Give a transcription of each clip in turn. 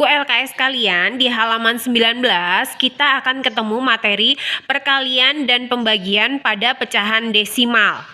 LKS kalian di halaman 19 kita akan ketemu materi perkalian dan pembagian pada pecahan desimal.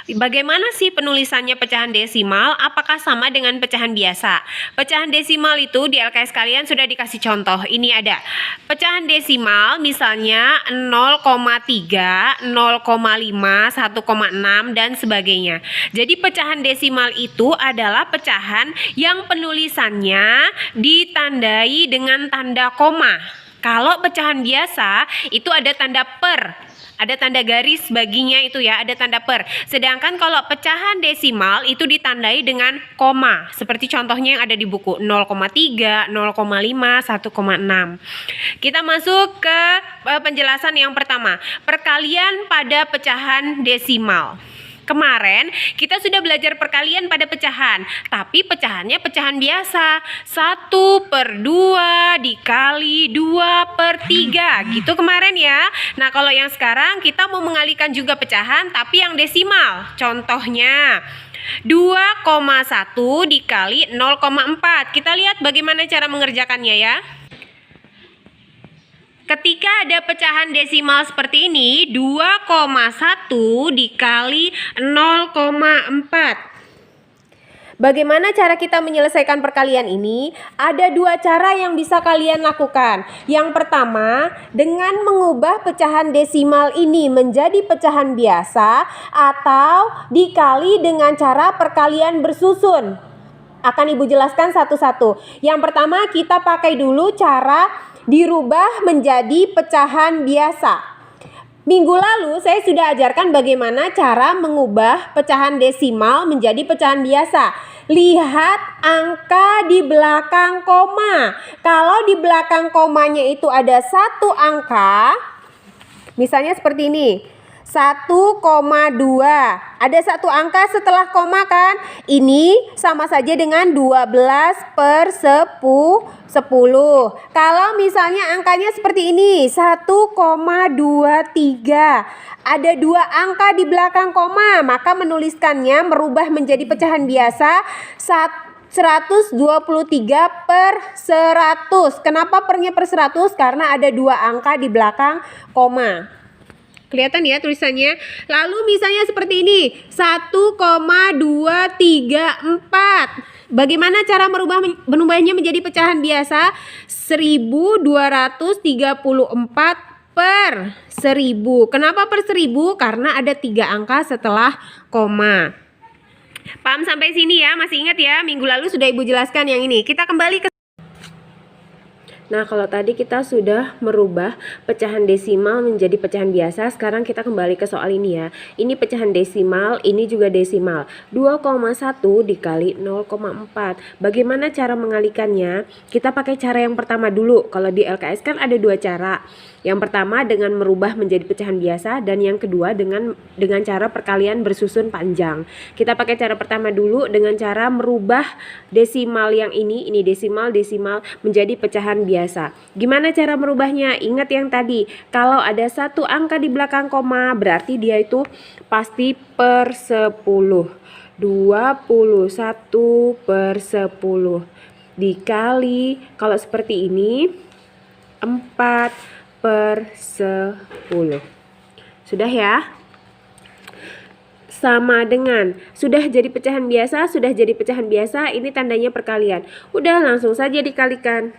Bagaimana sih penulisannya pecahan desimal? Apakah sama dengan pecahan biasa? Pecahan desimal itu di LKS kalian sudah dikasih contoh. Ini ada pecahan desimal misalnya 0,3, 0,5, 1,6 dan sebagainya. Jadi pecahan desimal itu adalah pecahan yang penulisannya ditandai dengan tanda koma. Kalau pecahan biasa itu ada tanda per, ada tanda garis baginya itu ya, ada tanda per. Sedangkan kalau pecahan desimal itu ditandai dengan koma, seperti contohnya yang ada di buku 0,3, 0,5, 1,6. Kita masuk ke penjelasan yang pertama, perkalian pada pecahan desimal. Kemarin kita sudah belajar perkalian pada pecahan, tapi pecahannya pecahan biasa. 1/2 dikali 2/3 gitu kemarin ya. Nah kalau yang sekarang kita mau mengalihkan juga pecahan tapi yang desimal. Contohnya 2,1 dikali 0,4. Kita lihat bagaimana cara mengerjakannya ya. Ketika ada pecahan desimal seperti ini, 2,1 dikali 0,4. Bagaimana cara kita menyelesaikan perkalian ini? Ada dua cara yang bisa kalian lakukan. Yang pertama, dengan mengubah pecahan desimal ini menjadi pecahan biasa atau dikali dengan cara perkalian bersusun. Akan Ibu jelaskan satu-satu. Yang pertama, kita pakai dulu cara dirubah menjadi pecahan biasa. Minggu lalu saya sudah ajarkan bagaimana cara mengubah pecahan desimal menjadi pecahan biasa. Lihat angka di belakang koma. Kalau di belakang komanya itu ada satu angka, misalnya seperti ini, 1,2. Ada satu angka setelah koma kan? Ini sama saja dengan 12/10. Kalau misalnya angkanya seperti ini, 1,23. Ada dua angka di belakang koma, maka menuliskannya merubah menjadi pecahan biasa 123/100. Kenapa pernya per 100? Karena ada dua angka di belakang koma. Kelihatan ya tulisannya. Lalu misalnya seperti ini, 1,234. Bagaimana cara merubahnya menjadi pecahan biasa? 1234/1000. Kenapa per 1000? Karena ada 3 angka setelah koma. Paham sampai sini ya? Masih ingat ya? Minggu lalu sudah Ibu jelaskan yang ini. Kita kembali ke Nah, kalau tadi kita sudah merubah pecahan desimal menjadi pecahan biasa, sekarang kita kembali ke soal ini ya. Ini pecahan desimal, ini juga desimal. 2,1 dikali 0,4. Bagaimana cara mengalihkannya? Kita pakai cara yang pertama dulu. Kalau di LKS kan ada dua cara. Yang pertama dengan merubah menjadi pecahan biasa dan yang kedua dengan cara perkalian bersusun panjang. Kita pakai cara pertama dulu dengan cara merubah desimal yang ini desimal menjadi pecahan biasa. Gimana cara merubahnya? Ingat yang tadi, kalau ada satu angka di belakang koma berarti dia itu pasti per 10. 21/10 dikali, kalau seperti ini 4/10. Sudah ya? Sama dengan sudah jadi pecahan biasa, ini tandanya perkalian. Udah langsung saja dikalikan.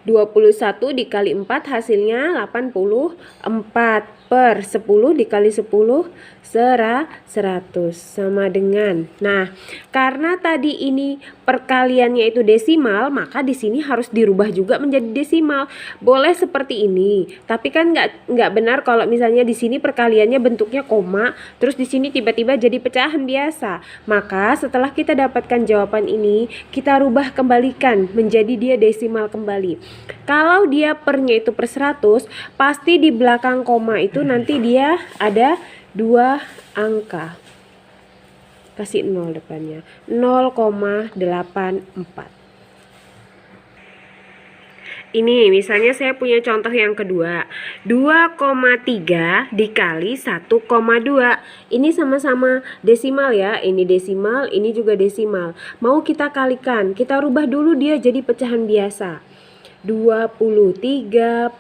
21 dikali 4 hasilnya 84 per 10 dikali 10 100 sama dengan. Nah, karena tadi ini perkaliannya itu desimal, maka di sini harus dirubah juga menjadi desimal. Boleh seperti ini, tapi kan nggak benar kalau misalnya di sini perkaliannya bentuknya koma, terus di sini tiba-tiba jadi pecahan biasa. Maka setelah kita dapatkan jawaban ini, kita rubah kembalikan menjadi dia desimal kembali. Kalau dia pernya itu per 100, pasti di belakang koma itu nanti dia ada dua angka. Kasih 0 depannya. 0,84. Ini misalnya saya punya contoh yang kedua, 2,3 dikali 1,2. Ini sama-sama desimal ya, ini desimal, ini juga desimal. Mau kita kalikan, kita rubah dulu dia jadi pecahan biasa. 23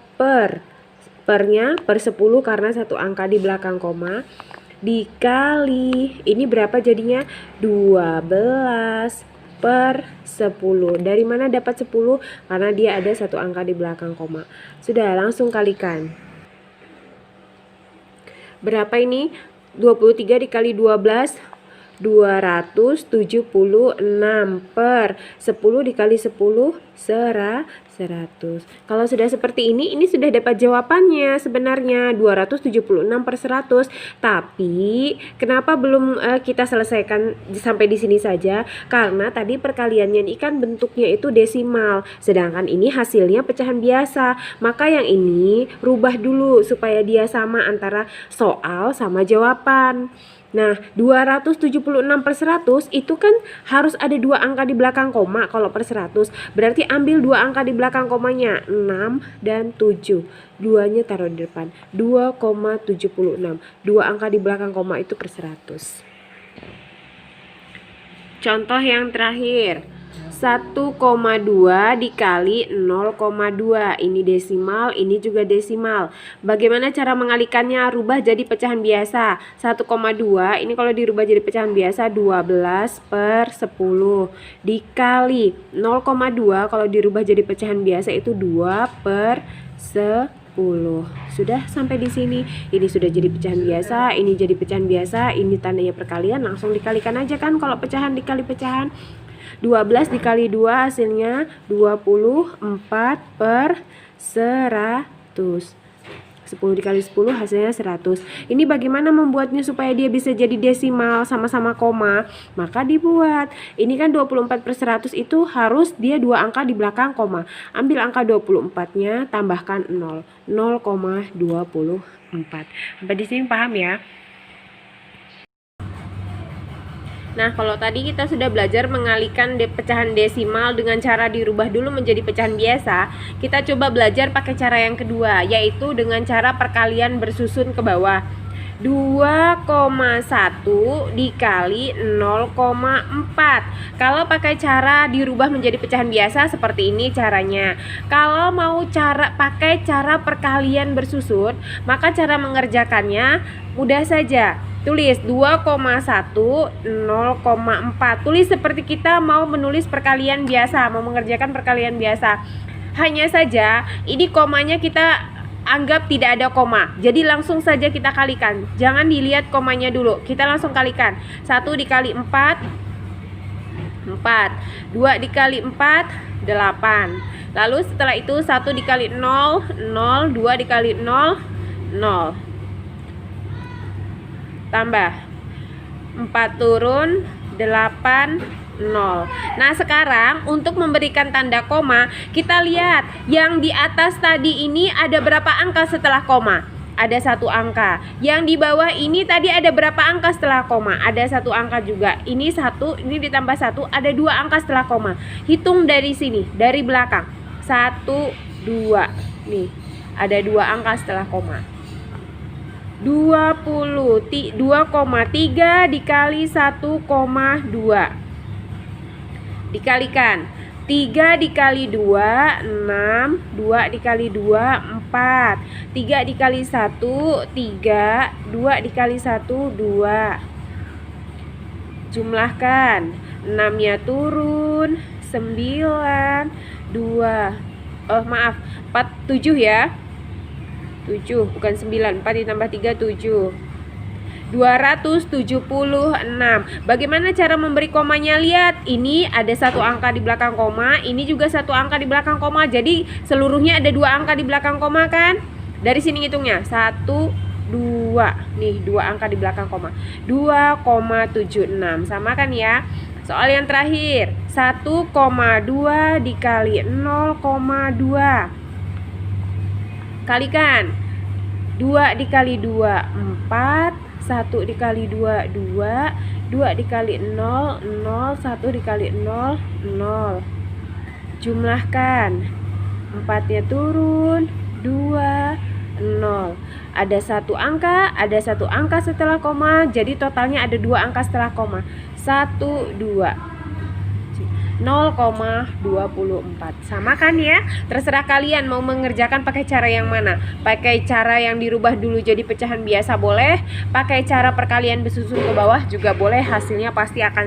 pernya per 10 karena satu angka di belakang koma, dikali, ini berapa jadinya? 12 per 10. Dari mana dapat 10? Karena dia ada satu angka di belakang koma. Sudah, langsung kalikan. Berapa ini? 23 dikali 12, 276 per 10 dikali 10, 100. Kalau sudah seperti ini sudah dapat jawabannya sebenarnya 276 per 100. Tapi kenapa belum kita selesaikan sampai di sini saja? Karena tadi perkaliannya ini kan bentuknya itu desimal, sedangkan ini hasilnya pecahan biasa. Maka yang ini rubah dulu supaya dia sama antara soal sama jawaban. Nah, 276 per 100 itu kan harus ada dua angka di belakang koma kalau per 100. Berarti ambil dua angka di belakang komanya, 6 dan 7. Duanya taruh di depan, 2,76. Dua angka di belakang koma itu per 100. Contoh yang terakhir, 1,2 dikali 0,2. Ini desimal, ini juga desimal. Bagaimana cara mengalikannya? Rubah jadi pecahan biasa. 1,2 ini kalau dirubah jadi pecahan biasa 12 per 10 dikali 0,2 kalau dirubah jadi pecahan biasa itu 2 per 10. Sudah sampai di sini. Ini sudah jadi pecahan biasa, ini jadi pecahan biasa, ini tandanya perkalian, langsung dikalikan aja kan kalau pecahan dikali pecahan. 12 dikali 2 hasilnya 24 per 100. 10 dikali 10 hasilnya 100. Ini bagaimana membuatnya supaya dia bisa jadi desimal sama-sama koma? Maka dibuat. Ini kan 24 per 100 itu harus dia dua angka di belakang koma. Ambil angka 24-nya, tambahkan 0. 0,24. Sampai di sini paham ya? Nah, kalau tadi kita sudah belajar mengalihkan pecahan desimal dengan cara dirubah dulu menjadi pecahan biasa, kita coba belajar pakai cara yang kedua, yaitu dengan cara perkalian bersusun ke bawah. 2,1 dikali 0,4. Kalau pakai cara dirubah menjadi pecahan biasa seperti ini caranya. Kalau mau pakai cara perkalian bersusun, maka cara mengerjakannya mudah saja. Tulis 2,1 0,4. Tulis seperti kita mau menulis perkalian biasa, mau mengerjakan perkalian biasa. Hanya saja ini komanya kita anggap tidak ada koma. Jadi langsung saja kita kalikan. Jangan dilihat komanya dulu. Kita langsung kalikan. 1 dikali 4 4. 2 dikali 4 8. Lalu setelah itu 1 dikali 0 0. 2 dikali 0 0. Tambah 4 turun 8 0. Nah, sekarang untuk memberikan tanda koma, kita lihat yang di atas tadi ini ada berapa angka setelah koma? Ada satu angka. Yang di bawah ini tadi ada berapa angka setelah koma? Ada satu angka juga. Ini 1, ini ditambah 1, ada 2 angka setelah koma. Hitung dari sini, dari belakang. 1 2. Nih, ada 2 angka setelah koma. 2,3 dikali 1,2 dikalikan 3 dikali 2 6, 2 dikali 2 4, 3 dikali 1 3, 2 dikali 1 2. Jumlahkan, 6 nya turun 9 2. Maaf, 7 ya. 7 bukan 9. 4 ditambah 3 7. 276. Bagaimana cara memberi komanya? Lihat, ini ada satu angka di belakang koma, ini juga satu angka di belakang koma. Jadi seluruhnya ada 2 angka di belakang koma kan? Dari sini hitungnya 1 2. Nih 2 angka di belakang koma. 2,76. Sama kan ya? Soal yang terakhir, 1,2 dikali 0,2. Kalikan. 2 dikali 2 4, 1 dikali 2 2, 2 dikali 0 0, 1 dikali 0 0. Jumlahkan. 4-nya turun, 2, 0. Ada satu angka setelah koma, jadi totalnya ada 2 angka setelah koma. 1, 2. 0,24. Sama kan ya? Terserah kalian mau mengerjakan pakai cara yang mana. Pakai cara yang dirubah dulu jadi pecahan biasa boleh, pakai cara perkalian disusun ke bawah juga boleh, hasilnya pasti akan